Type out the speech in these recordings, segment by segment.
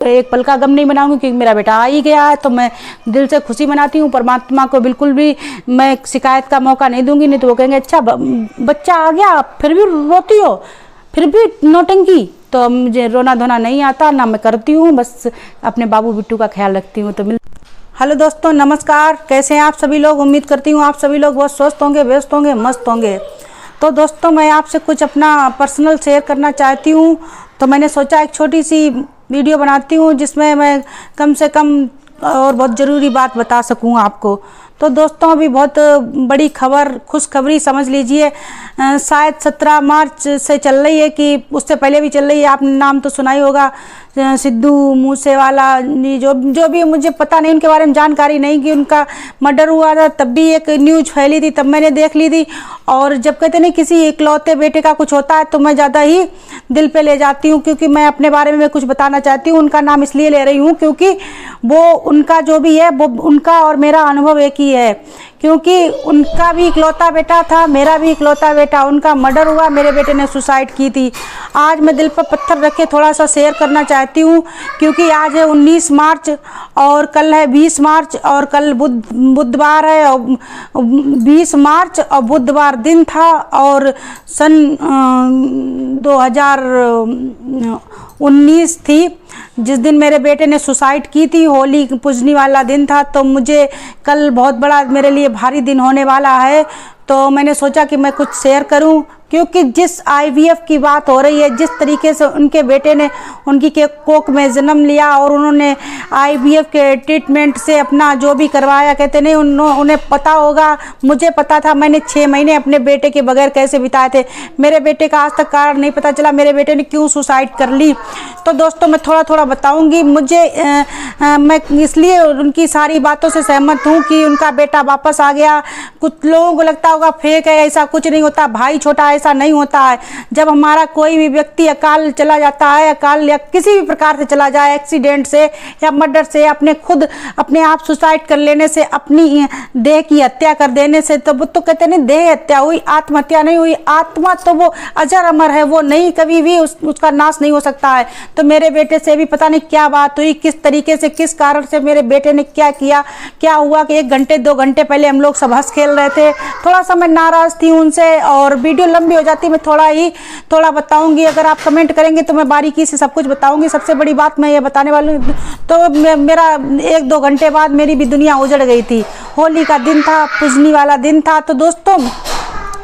एक पल का गम नहीं मनाऊंगी क्योंकि मेरा बेटा आ ही गया है। तो मैं दिल से खुशी मनाती हूँ। परमात्मा को बिल्कुल भी मैं शिकायत का मौका नहीं दूंगी, नहीं तो वो कहेंगे अच्छा बच्चा आ गया फिर भी रोती हो, फिर भी नौटंकी। तो मुझे रोना धोना नहीं आता, ना मैं करती हूँ, बस अपने बाबू बिट्टू का ख्याल रखती हूँ। तो हेलो दोस्तों, नमस्कार। कैसे हैं आप सभी लोग? उम्मीद करती हूँ आप सभी लोग बहुत स्वस्थ होंगे, व्यस्त होंगे, मस्त होंगे। तो दोस्तों, मैं आपसे कुछ अपना पर्सनल शेयर करना चाहती हूँ। तो मैंने सोचा एक छोटी सी वीडियो बनाती हूँ जिसमें मैं कम से कम और बहुत ज़रूरी बात बता सकूँ आपको। तो दोस्तों, अभी बहुत बड़ी खबर, खुशखबरी समझ लीजिए, शायद 17 मार्च से चल रही है कि उससे पहले भी चल रही है। आपने नाम तो सुना ही होगा, सिद्धू मूसेवाला जी, जो भी, मुझे पता नहीं उनके बारे में जानकारी नहीं कि उनका मर्डर हुआ था। तब भी एक न्यूज़ फैली थी, तब मैंने देख ली थी। और जब कहते नहीं किसी इकलौते बेटे का कुछ होता है तो मैं ज़्यादा ही दिल पे ले जाती हूँ, क्योंकि मैं अपने बारे में कुछ बताना चाहती हूँ। उनका नाम इसलिए ले रही हूँ क्योंकि वो, उनका जो भी है वो, उनका और मेरा अनुभव एक ही है। क्योंकि उनका भी इकलौता बेटा था, मेरा भी इकलौता बेटा। उनका मर्डर हुआ, मेरे बेटे ने सुसाइड की थी। आज मैं दिल पर पत्थर रखे थोड़ा सा शेयर करना चाहती हूँ, क्योंकि आज है 19 मार्च और कल है 20 मार्च और कल बुधवार है। और 20 मार्च और बुधवार दिन था और सन 2019 थी जिस दिन मेरे बेटे ने सुसाइड की थी। होली पूजनी वाला दिन था। तो मुझे कल बहुत बड़ा, मेरे लिए भारी दिन होने वाला है। तो मैंने सोचा कि मैं कुछ शेयर करूं, क्योंकि जिस आईवीएफ की बात हो रही है, जिस तरीके से उनके बेटे ने उनकी कोख में जन्म लिया और उन्होंने आईवीएफ के ट्रीटमेंट से अपना जो भी करवाया, कहते नहीं उन्हें पता होगा, मुझे पता था। मैंने 6 महीने अपने बेटे के बगैर कैसे बिताए थे। मेरे बेटे का आज तक कारण नहीं पता चला, मेरे बेटे ने क्यों सुसाइड कर ली। तो दोस्तों, मैं थोड़ा थोड़ा बताऊंगी। मैं इसलिए उनकी सारी बातों से सहमत हूँ कि उनका बेटा वापस आ गया। कुछ लोगों को लगता होगा फेक है, ऐसा कुछ नहीं होता भाई, छोटा ऐसा नहीं होता है। जब हमारा कोई भी व्यक्ति अकाल चला जाता है, अकाल या किसी भी प्रकार से चला जाए, एक्सीडेंट से या मर्डर से, अपने आप सुसाइड कर लेने से, अपनी देह की हत्या कर देने से, तो वो तो कहते नहीं देह हत्या हुई, आत्महत्या नहीं हुई। आत्मा तो वो अजर अमर है, वो नहीं, कभी भी उसका नाश नहीं हो सकता है। तो मेरे बेटे से भी पता नहीं क्या बात हुई, किस तरीके से, किस कारण से मेरे बेटे ने क्या किया, क्या हुआ कि 1 घंटे 2 घंटे पहले हम लोग सब हंस खेल रहे थे। थोड़ा सा मैं नाराज थी उनसे और वीडियो लंबी हो जाती, मैं थोड़ा बताऊंगी। अगर आप कमेंट करेंगे तो मैं बारीकी से सब कुछ बताऊंगी। सबसे बड़ी बात मैं ये बताने वाली हूँ। तो मेरा 1-2 घंटे बाद मेरी भी दुनिया उजड़ गई थी। होली का दिन था, पूजनी वाला दिन था। तो दोस्तों,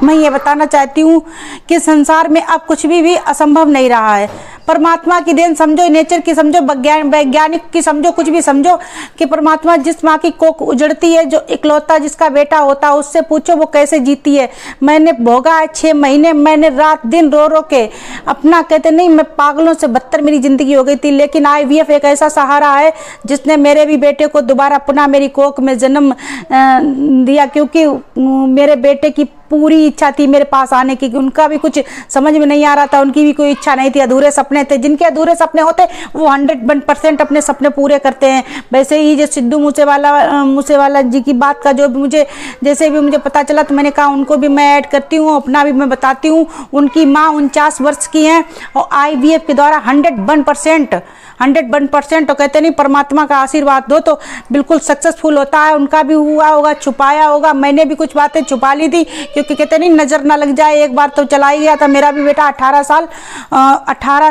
मैं ये बताना चाहती हूँ कि संसार में अब कुछ भी असंभव नहीं रहा है। परमात्मा की देन समझो, नेचर की समझो, वैज्ञानिक की समझो, कुछ भी समझो, कि परमात्मा जिस माँ की कोख उजड़ती है, जो इकलौता जिसका बेटा होता है, उससे पूछो वो कैसे जीती है। मैंने भोगा है 6 महीने, मैंने रात दिन रो रो के अपना, कहते नहीं, मैं पागलों से बदतर मेरी जिंदगी हो गई थी। लेकिन आईवीएफ एक ऐसा सहारा है जिसने मेरे भी बेटे को दोबारा पुनः मेरी कोख में जन्म दिया। क्योंकि मेरे बेटे की पूरी इच्छा थी मेरे पास आने की, उनका भी कुछ समझ में नहीं आ रहा था, उनकी भी कोई इच्छा नहीं थी, अधूरे सपने थे। जिनके अधूरे सपने होते वो 100% अपने सपने पूरे करते हैं। वैसे ही जो सिद्धू मूसेवाला जी की बात का जो भी मुझे, जैसे भी मुझे पता चला, तो मैंने कहा उनको भी मैं ऐड करती हूँ, अपना भी मैं बताती हूँ। उनकी माँ 49 वर्ष की हैं और आईवीएफ के द्वारा 101% तो कहते नहीं, परमात्मा का आशीर्वाद दो तो बिल्कुल सक्सेसफुल होता है। उनका भी हुआ होगा, छुपाया होगा, मैंने भी कुछ बातें छुपा ली थी, क्योंकि कहते नहीं नजर ना लग जाए। एक बार तो चला ही गया था। मेरा भी बेटा 18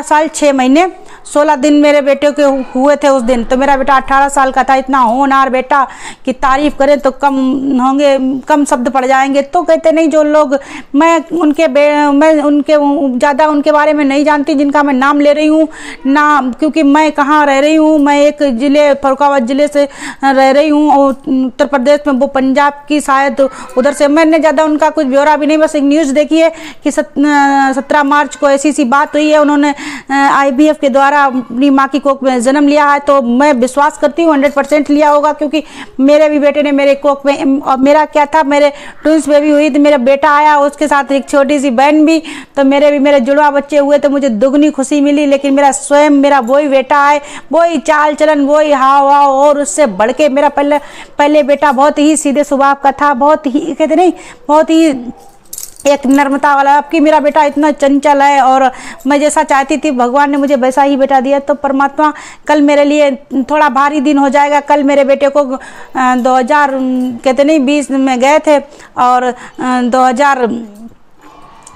साल 6 महीने 16 दिन मेरे बेटे के हुए थे उस दिन। तो मेरा बेटा 18 साल का था। इतना होनहार बेटा कि तारीफ करें तो कम शब्द पड़ जाएंगे। तो कहते नहीं, जो लोग, मैं उनके ज़्यादा उनके बारे में नहीं जानती जिनका मैं नाम ले रही हूँ ना, क्योंकि मैं कहाँ रह रही हूँ, मैं एक ज़िले, फरुखाबाद ज़िले से रह रही हूँ और उत्तर प्रदेश में, वो पंजाब की शायद उधर से। मैंने ज़्यादा उनका कुछ ब्यौरा भी नहीं, बस एक न्यूज़ देखी है कि 17 मार्च को ऐसी बात हुई है, उन्होंने आईवीएफ के द्वारा अपनी माँ की कोख में जन्म लिया है। तो मैं विश्वास करती हूँ 100% लिया होगा, क्योंकि मेरे भी बेटे ने मेरे कोख में, और मेरा क्या था, मेरे ट्विंस बेबी हुई थी, मेरा बेटा आया, उसके साथ एक छोटी सी बहन भी। तो मेरे जुड़वा बच्चे हुए तो मुझे दुगनी खुशी मिली। लेकिन मेरा वही बेटा है, वही चाल चलन, वही हाव भाव, और उससे बढ़ के मेरा पहले बेटा बहुत ही सीधे स्वभाव का था, बहुत ही, कहते नहीं, बहुत ही एक नर्मता वाला। अब कि मेरा बेटा इतना चंचल है और मैं जैसा चाहती थी भगवान ने मुझे वैसा ही बेटा दिया। तो परमात्मा कल मेरे लिए थोड़ा भारी दिन हो जाएगा। कल मेरे बेटे को 2000 कहते नहीं 20 में गए थे और 2000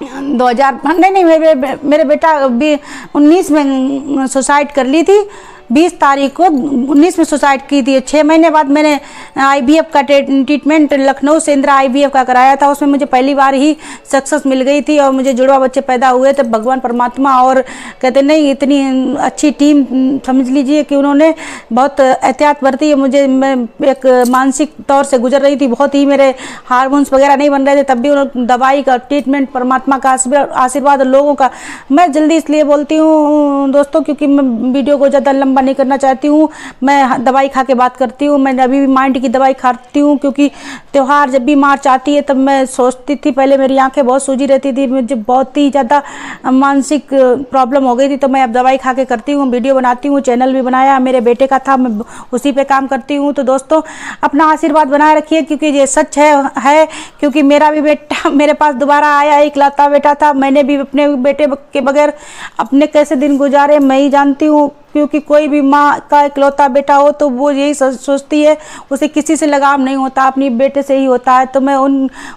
नहीं मेरे बेटा 19 में सुसाइड कर ली थी। 20 तारीख को 19 में सुसाइड की थी। 6 महीने बाद मैंने IVF का ट्रीटमेंट लखनऊ से इंदिरा IVF का कराया था। उसमें मुझे पहली बार ही सक्सेस मिल गई थी और मुझे जुड़वा बच्चे पैदा हुए थे। भगवान परमात्मा और कहते नहीं इतनी अच्छी टीम समझ लीजिए कि उन्होंने बहुत एहतियात बरती। मुझे मैं एक मानसिक तौर से गुजर रही थी, बहुत ही मेरे हार्मोन्स वगैरह नहीं बन रहे थे, तब भी उन्होंने दवाई का ट्रीटमेंट, परमात्मा का आशीर्वाद, लोगों का। मैं जल्दी इसलिए बोलती हूँ दोस्तों क्योंकि मैं वीडियो को ज़्यादा लंबा नहीं करना चाहती हूँ। मैं दवाई खा के बात करती हूँ। मैं अभी भी माइंड की दवाई खाती हूँ क्योंकि त्यौहार जब भी मार्च आती है तब मैं सोचती थी, पहले मेरी आंखें बहुत सूजी रहती थी, मुझे बहुत ही ज़्यादा मानसिक प्रॉब्लम हो गई थी। तो मैं अब दवाई खा के करती हूँ, वीडियो बनाती हूँ, चैनल भी बनाया, मेरे बेटे का था, मैं उसी पे काम करती हूँ। तो दोस्तों अपना आशीर्वाद बनाए रखिए क्योंकि ये सच है क्योंकि मेरा भी बेटा मेरे पास दोबारा आया, इकलौता बेटा था। मैंने भी अपने बेटे के बगैर अपने कैसे दिन गुजारे मैं ही जानती हूँ क्योंकि कोई भी माँ का इकलौता बेटा हो तो वो यही सोचती है, उसे किसी से लगाव नहीं होता, अपनी बेटे से ही होता है। तो मैं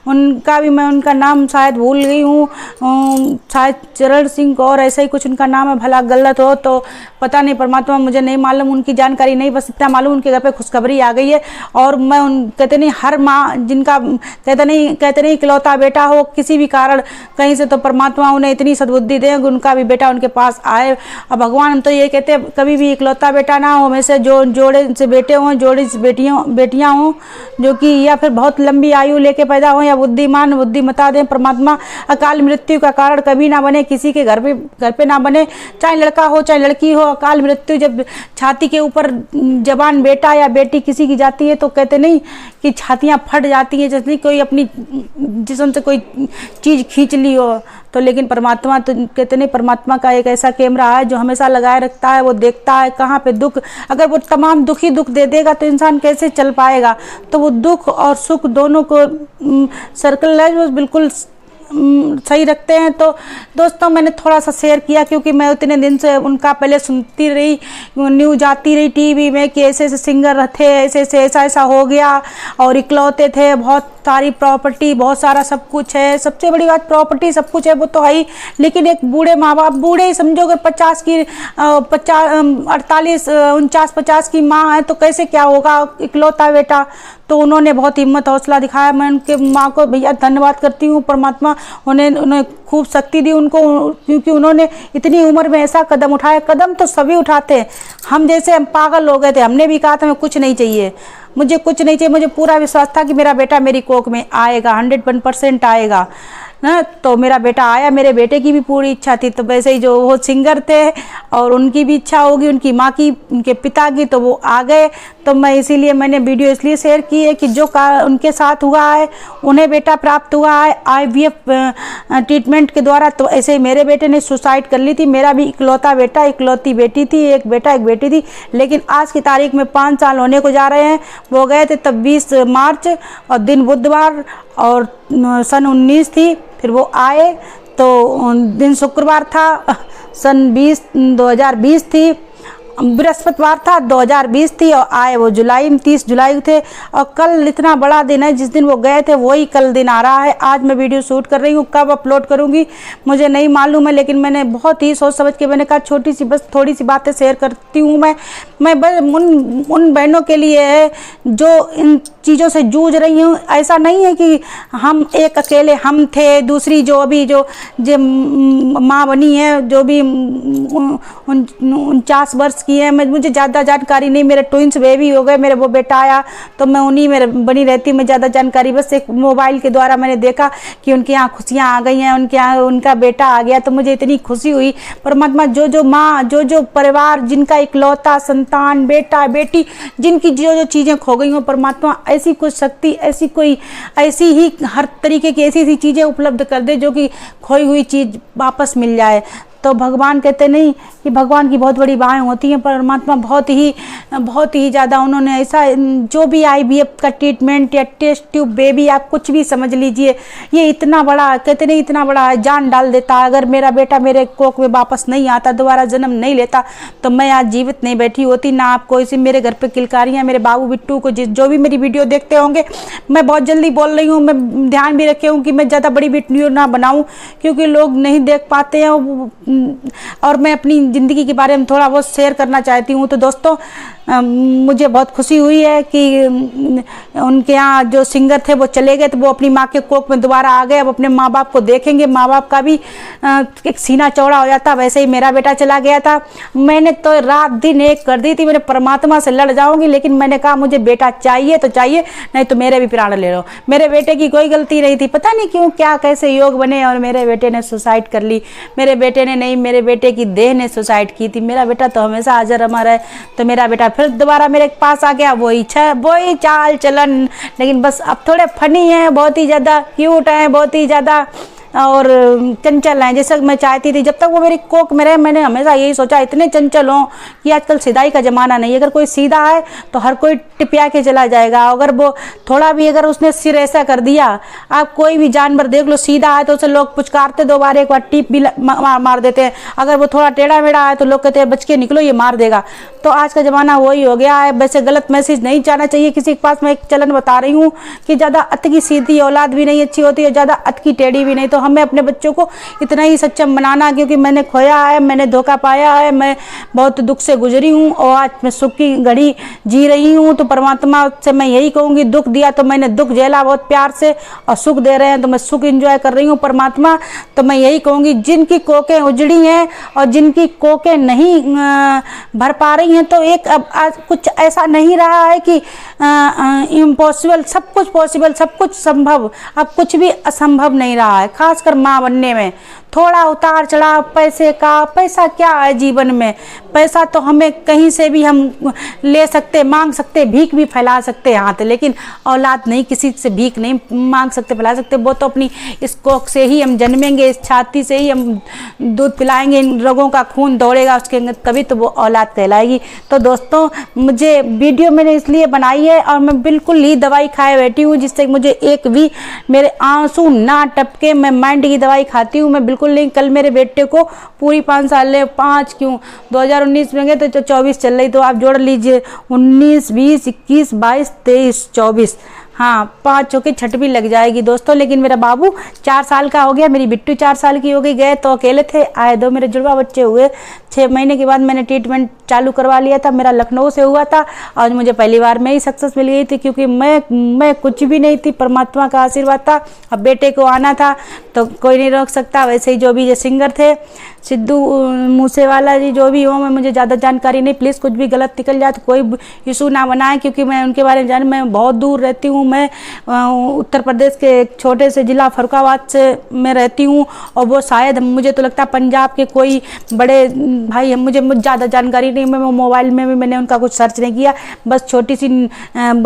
उनका नाम शायद भूल गई हूँ, शायद चरण सिंह और ऐसा ही कुछ उनका नाम है, भला गलत हो तो पता नहीं, परमात्मा मुझे नहीं मालूम, उनकी जानकारी नहीं, बस इतना मालूम उनके घर पे खुशखबरी आ गई है। और मैं कहते नहीं हर माँ जिनका कहते नहीं इकलौता बेटा हो किसी भी कारण कहीं से, तो परमात्मा उन्हें इतनी सद्बुद्धि दे उनका भी बेटा उनके पास आए। अब भगवान हम तो ये कहते कभी भी इकलौता बेटा ना हो, हमेशा जो जोड़े से बेटे हों, जोड़े से बेटियां हों जो कि या फिर बहुत लंबी आयु लेके पैदा हो या बुद्धिमता दें। परमात्मा अकाल मृत्यु का कारण कभी ना बने, किसी के घर पे ना बने, चाहे लड़का हो चाहे लड़की हो। अकाल मृत्यु जब छाती के ऊपर जवान बेटा या बेटी किसी की जाती है तो कहते नहीं कि छातियाँ फट जाती हैं जैसे कोई अपनी जिस्म से कोई चीज़ खींच ली हो। तो लेकिन परमात्मा तो कहते नहीं, परमात्मा का एक ऐसा कैमरा है जो हमेशा लगाए रखता है, वो देखता है कहाँ पे दुख, अगर वो तमाम दुख ही दुख दे देगा तो इंसान कैसे चल पाएगा। तो वो दुख और सुख दोनों को सर्कल है वो बिल्कुल सही रखते हैं। तो दोस्तों मैंने थोड़ा सा शेयर किया क्योंकि मैं उतने दिन से उनका पहले सुनती रही, न्यूज आती रही टीवी में कि ऐसे ऐसे सिंगर थे, ऐसा हो गया और इकलौते थे, बहुत सारी प्रॉपर्टी, बहुत सारा सब कुछ है। सबसे बड़ी बात प्रॉपर्टी सब कुछ है वो तो है ही, लेकिन एक बूढ़े माँ बाप, बूढ़े ही समझोगे 49 की माँ है तो कैसे क्या होगा, इकलौता बेटा। तो उन्होंने बहुत हिम्मत हौसला दिखाया। मैं उनके माँ को भैया धन्यवाद करती हूँ, परमात्मा उन्हें खूब शक्ति दी उनको, क्योंकि उन्होंने इतनी उम्र में ऐसा कदम उठाया। कदम तो सभी उठाते हैं, हम जैसे हम पागल हो गए थे, हमने भी कहा था मैं कुछ नहीं चाहिए, मुझे कुछ नहीं चाहिए, मुझे पूरा विश्वास था कि मेरा बेटा मेरी कोख में आएगा, 101% आएगा ना। तो मेरा बेटा आया, मेरे बेटे की भी पूरी इच्छा थी। तो वैसे ही जो वो सिंगर थे और उनकी भी इच्छा होगी, उनकी माँ की, उनके पिता की, तो वो आ गए। तो मैं इसीलिए मैंने वीडियो इसलिए शेयर की है कि जो उनके साथ हुआ है उन्हें बेटा प्राप्त हुआ है IVF ट्रीटमेंट के द्वारा। तो ऐसे ही मेरे बेटे ने सुसाइड कर ली थी। मेरा भी इकलौता बेटा, इकलौती बेटी थी, एक बेटा एक बेटी थी, लेकिन आज की तारीख में 5 साल होने को जा रहे हैं। वो गए थे तब 20 मार्च और दिन बुधवार और सन 19 थी। फिर वो आए तो दिन शुक्रवार था, सन 2020 थी, बृहस्पतिवार था, 2020 थी और आए वो जुलाई में, 30 जुलाई थे। और कल इतना बड़ा दिन है, जिस दिन वो गए थे वही कल दिन आ रहा है। आज मैं वीडियो शूट कर रही हूँ, कब अपलोड करूँगी मुझे नहीं मालूम है, लेकिन मैंने बहुत ही सोच समझ के मैंने कहा छोटी सी बस थोड़ी सी बातें शेयर करती हूँ। मैं बस उन बहनों के लिए है जो इन चीज़ों से जूझ रही हूँ। ऐसा नहीं है कि हम एक अकेले हम थे, दूसरी जो अभी जो माँ बनी है जो भी 49 वर्ष की है, मुझे ज़्यादा जानकारी नहीं। मेरे ट्विंस बेबी हो गए, मेरे वो बेटा आया तो मैं उन्हीं में बनी रहती हूँ। मैं ज़्यादा जानकारी बस एक मोबाइल के द्वारा मैंने देखा कि उनके यहाँ खुशियाँ आ गई हैं, उनके यहाँ उनका बेटा आ गया, तो मुझे इतनी खुशी हुई। परमात्मा जो माँ, जो परिवार जिनका इकलौता संतान, बेटा बेटी, जिनकी जो चीज़ें खो गई हो, परमात्मा ऐसी कुछ शक्ति, ऐसी ही हर तरीके की ऐसी चीज़ें उपलब्ध कर दे जो कि खोई हुई चीज़ वापस मिल जाए। तो भगवान कहते नहीं कि भगवान की बहुत बड़ी बाहें होती हैं, परमात्मा बहुत ही ज़्यादा उन्होंने ऐसा, जो भी IVF का ट्रीटमेंट या टेस्ट ट्यूब बेबी आप कुछ भी समझ लीजिए, ये इतना बड़ा, कहते नहीं इतना बड़ा जान डाल देता। अगर मेरा बेटा मेरे कोख में वापस नहीं आता, दोबारा जन्म नहीं लेता, तो मैं आज जीवित नहीं बैठी होती ना। आपको इसी मेरे घर पे किलकारियाँ, मेरे बाबू बिट्टू को जो भी मेरी वीडियो देखते होंगे, मैं बहुत जल्दी बोल रही हूँ, मैं ध्यान भी रखे हूँ कि मैं ज़्यादा बड़ी वीडियो ना बनाऊँ, क्योंकि लोग नहीं देख पाते हैं, और मैं अपनी ज़िंदगी के बारे में थोड़ा बहुत शेयर करना चाहती हूँ। तो दोस्तों मुझे बहुत खुशी हुई है कि उनके यहाँ जो सिंगर थे वो चले गए, तो वो अपनी माँ के कोख में दोबारा आ गए। अब अपने माँ बाप को देखेंगे, माँ बाप का भी एक सीना चौड़ा हो जाता। वैसे ही मेरा बेटा चला गया था, मैंने तो रात दिन एक कर दी थी, मैंने परमात्मा से लड़ जाऊंगी, लेकिन मैंने कहा मुझे बेटा चाहिए तो चाहिए, नहीं तो मेरे भी प्राण ले लो। मेरे बेटे की कोई गलती नहीं थी, पता नहीं क्यों क्या कैसे योग बने और मेरे बेटे ने सुसाइड कर ली। मेरे बेटे ने नहीं, मेरे बेटे की देह ने सुसाइड की थी। मेरा बेटा तो हमेशा हाजिर अमर है। तो मेरा बेटा फिर दोबारा मेरे पास आ गया, वही चाल चलन, लेकिन बस अब थोड़े फनी हैं, बहुत ही ज़्यादा क्यूट हैं, बहुत ही ज़्यादा और चंचल हैं, जैसे मैं चाहती थी। जब तक वो मेरी कोख में रहे, मैंने हमेशा यही सोचा इतने चंचल हों कि आजकल सीधाई का ज़माना नहीं है। अगर कोई सीधा है तो हर कोई टिपिया के चला जाएगा। अगर वो थोड़ा भी, अगर उसने सिर ऐसा कर दिया, आप कोई भी जानवर देख लो सीधा है तो उसे लोग पुचकारते, 2 बार 1 बार टिप भी मार देते हैं। अगर वो थोड़ा टेढ़ा मेढ़ा है तो लोग कहते हैं बच के निकलो, ये मार देगा। तो आज का ज़माना वही हो गया है। वैसे गलत मैसेज नहीं जाना चाहिए किसी के पास। मैं एक चलन बता रही हूँ कि ज़्यादा अत की सीधी औलाद भी नहीं अच्छी होती है, ज़्यादा अत की टेढ़ी भी नहीं। तो हमें अपने बच्चों को इतना ही सक्षम बनाना, क्योंकि मैंने खोया है, मैंने धोखा पाया है, मैं बहुत दुख से गुजरी हूँ और आज मैं सुख की घड़ी जी रही हूँ। तो परमात्मा से मैं यही कहूँगी, दुख दिया तो मैंने दुख झेला बहुत प्यार से, और सुख दे रहे हैं तो मैं सुख एंजॉय कर रही हूँ। परमात्मा तो मैं यही कहूँगी, जिनकी कोखें उजड़ी हैं और जिनकी कोखें नहीं भर पा रही हैं, तो एक अब आज कुछ ऐसा नहीं रहा है कि इम्पॉसिबल, सब कुछ पॉसिबल, सब कुछ संभव, अब कुछ भी असंभव नहीं रहा है। खासकर माँ बनने में थोड़ा उतार चढ़ाव पैसे का, पैसा क्या है जीवन में, पैसा तो हमें कहीं से भी हम ले सकते, मांग सकते, भीख भी फैला सकते हाथ, लेकिन औलाद नहीं, किसी से भीख नहीं मांग सकते, फैला सकते। वो तो अपनी इस कोख से ही हम जन्मेंगे, इस छाती से ही हम दूध पिलाएंगे, इन रगों का खून दौड़ेगा उसके अंदर, तभी तो वो औलाद कहलाएगी। तो दोस्तों मुझे वीडियो मैंने इसलिए बनाई है, और मैं बिल्कुल ही दवाई खाए बैठी हूँ, जिससे मुझे एक भी मेरे आंसू ना टपके। मैं माइंड की दवाई खाती हूँ, मैं बिल्कुल नहीं। कल मेरे बेटे को पूरी 5 साल, 5 क्यों, 2019 में गए तो 24 चल रही, तो आप जोड़ लीजिए 19, 20, 21, 22, 23, 24, हाँ 5 होके छठ भी लग जाएगी दोस्तों। लेकिन मेरा बाबू 4 साल का हो गया, मेरी बिट्टू 4 साल की हो गई। गए तो अकेले थे, आए 2 मेरे जुड़वा बच्चे हुए। 6 महीने के बाद मैंने ट्रीटमेंट चालू करवा लिया था, मेरा लखनऊ से हुआ था, और मुझे पहली बार में ही सक्सेस मिल गई थी, क्योंकि मैं कुछ भी नहीं थी, परमात्मा का आशीर्वाद था। अब बेटे को आना था तो कोई नहीं रोक सकता। वैसे ही जो भी ये सिंगर थे, सिद्धू मूसेवाला जी, जो भी हो, मैं मुझे ज़्यादा जानकारी नहीं, प्लीज़ कुछ भी गलत निकल जाए तो कोई इशू ना बनाए, क्योंकि मैं उनके बारे में जान, मैं बहुत दूर रहती हूँ। मैं उत्तर प्रदेश के एक छोटे से ज़िला फरुखाबाद से मैं रहती हूँ, और वो शायद मुझे तो लगता है पंजाब के कोई बड़े भाई हैं। मुझे ज़्यादा जानकारी नहीं, मैं मोबाइल में भी मैंने उनका कुछ सर्च नहीं किया, बस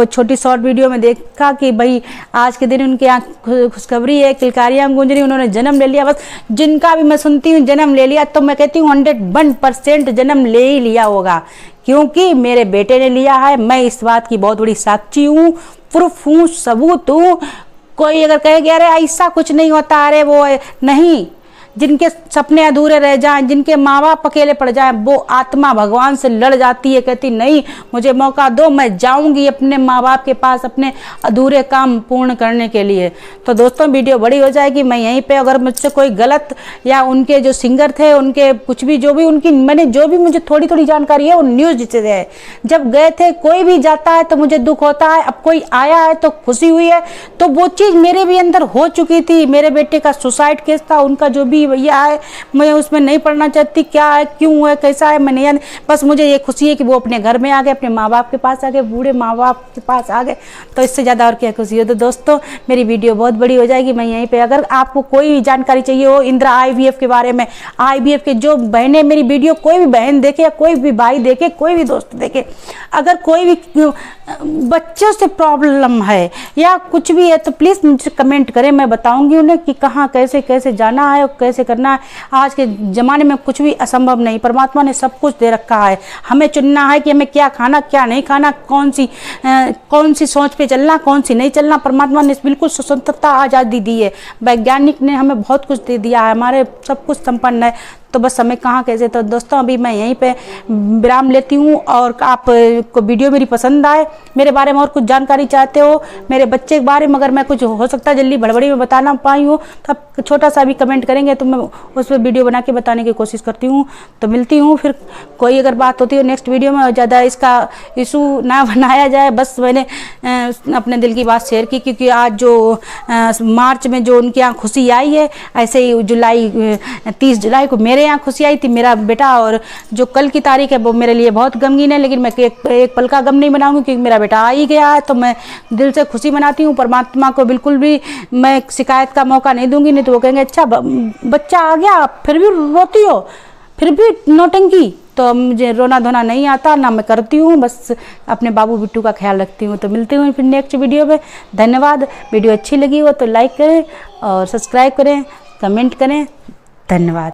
छोटी शॉर्ट वीडियो में देखा कि भाई आज के दिन उनके यहाँ खुशखबरी है, किलकारियाँ गूंज रही, उन्होंने जन्म ले लिया। बस जिनका भी मैं सुनती हूँ जन्म ले लिया, तो मैं कहती हूँ 101% जन्म ले ही लिया होगा, क्योंकि मेरे बेटे ने लिया है। मैं इस बात की बहुत बड़ी साक्षी हूँ, प्रूफ हूँ, सबूत हूँ। कोई अगर कहे कि अरे ऐसा कुछ नहीं होता, अरे वो नहीं, जिनके सपने अधूरे रह जाएं, जिनके माँ बाप अकेले पड़ जाएं, वो आत्मा भगवान से लड़ जाती है, कहती नहीं मुझे मौका दो, मैं जाऊंगी अपने माँ बाप के पास अपने अधूरे काम पूर्ण करने के लिए। तो दोस्तों वीडियो बड़ी हो जाएगी, मैं यहीं पे, अगर मुझसे कोई गलत या उनके जो सिंगर थे उनके कुछ भी, जो भी उनकी मैंने जो भी मुझे थोड़ी थोड़ी जानकारी है वो न्यूज़ से है। जब गए थे, कोई भी जाता है तो मुझे दुख होता है, अब कोई आया है तो खुशी हुई है। तो वो चीज़ मेरे भी अंदर हो चुकी थी। मेरे बेटे का सुसाइड केस था, उनका जो भी भैया है, मैं उसमें नहीं पढ़ना चाहती, क्या है, क्यों है, कैसा है, मैं नहीं, बस मुझे ये खुशी है कि वो अपने घर में आ गए, अपने माँ बाप के पास आ गए, बूढ़े माँ बाप के पास आ गए, तो इससे ज़्यादा और क्या खुशी हो। तो दोस्तों मेरी वीडियो बहुत बड़ी हो जाएगी, मैं यहीं पे, अगर आपको कोई भी जानकारी चाहिए हो इंदिरा IVF के बारे में, IVF के जो बहनें मेरी वीडियो, कोई भी बहन देखे या कोई भी भाई देखे, कोई भी दोस्त देखे, अगर कोई भी बच्चों से प्रॉब्लम है या कुछ भी है तो प्लीज़ मुझसे कमेंट करें, मैं बताऊंगी उन्हें कि कहाँ कैसे कैसे जाना है और कैसे कैसे करना है। आज के ज़माने में कुछ भी असंभव नहीं, परमात्मा ने सब कुछ दे रखा है। हमें चुनना है कि हमें क्या खाना क्या नहीं खाना, कौन सी सोच पे चलना, कौन सी नहीं चलना। परमात्मा ने बिल्कुल स्वतंत्रता आज़ादी दी है। वैज्ञानिक ने हमें बहुत कुछ दे दिया है, हमारे सब कुछ संपन्न है, तो बस हमें कहाँ कैसे। तो दोस्तों अभी मैं यहीं पे विराम लेती हूँ, और आप को वीडियो मेरी पसंद आए, मेरे बारे में और कुछ जानकारी चाहते हो, मेरे बच्चे के बारे में अगर मैं कुछ हो सकता है जल्दी बड़बड़ी में बताना पाई हूँ तो आप छोटा सा भी कमेंट करेंगे तो मैं उस पर वीडियो बना के बताने की कोशिश करती हूँ। तो मिलती हूँ फिर, कोई अगर बात होती है नेक्स्ट वीडियो में, ज़्यादा इसका इशू ना बनाया जाए, बस मैंने अपने दिल की बात शेयर की, क्योंकि आज जो मार्च में जो उनके यहाँ खुशी आई है, ऐसे ही 30 जुलाई को मेरे यहाँ खुशी आई थी। मेरा बेटा, और जो कल की तारीख है वो मेरे लिए बहुत गमगीन है, लेकिन मैं एक पल का गम नहीं मनाऊंगी क्योंकि मेरा बेटा आ ही गया है, तो मैं दिल से खुशी मनाती हूँ। परमात्मा को बिल्कुल भी मैं शिकायत का मौका नहीं दूंगी, नहीं तो वो कहेंगे अच्छा बच्चा आ गया फिर भी रोती हो, फिर भी नौटंकी। तो मुझे रोना धोना नहीं आता, ना मैं करती हूँ, बस अपने बाबू बिट्टू का ख्याल रखती हूँ। तो मिलती हूँ फिर नेक्स्ट वीडियो में। धन्यवाद। वीडियो अच्छी लगी हो तो लाइक करें और सब्सक्राइब करें, कमेंट करें। धन्यवाद।